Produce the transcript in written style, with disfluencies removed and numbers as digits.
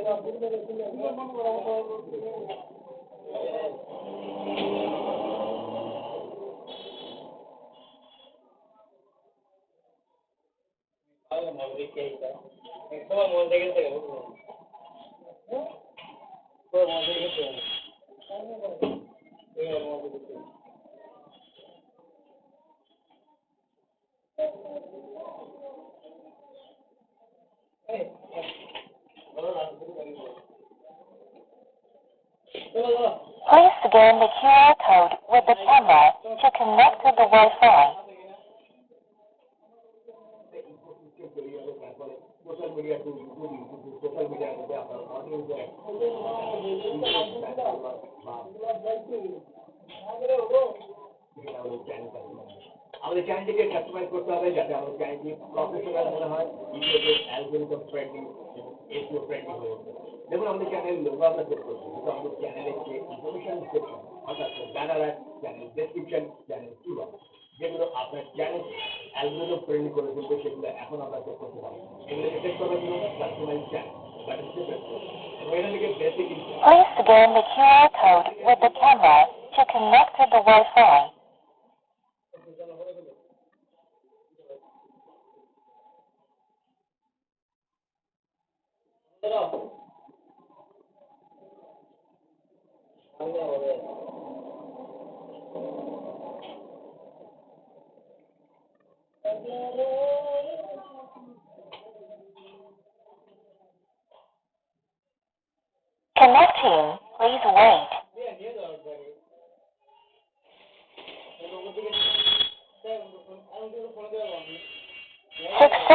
Please scan the QR code with the camera to connect to the Wi-Fi. আমাদের চ্যানেলটিকে subscribe করতে হবে যাতে আমাদের চ্যানেলটি প্রফেশনাল মনে হয়, দ্বিতীয়ত অ্যালগরিদম ফ্রেন্ডলি এবং এসইও ফ্রেন্ডলি হয়ে উঠবে। দেখুন আমাদের চ্যানেল লোগো আমরা সেট করছি, কিন্তু আমাদের চ্যানেলের যে ইনফরমেশন সেকশন অর্থাৎ banner add, channel description, channel keyword, যেগুলো আপনার চ্যানেল অ্যালগরিদম ফ্রেন্ডলি করে তুলবে, সেগুলো এখন আমরা সেট করতে পারি। এগুলোকে সেট করার জন্য কাস্টমাইজ চ্যানেল বাটনটি প্রেস করুন এবং এখান থেকে basic Please scan the QR code with the camera to connect to the Wi-Fi. Connecting. Please wait.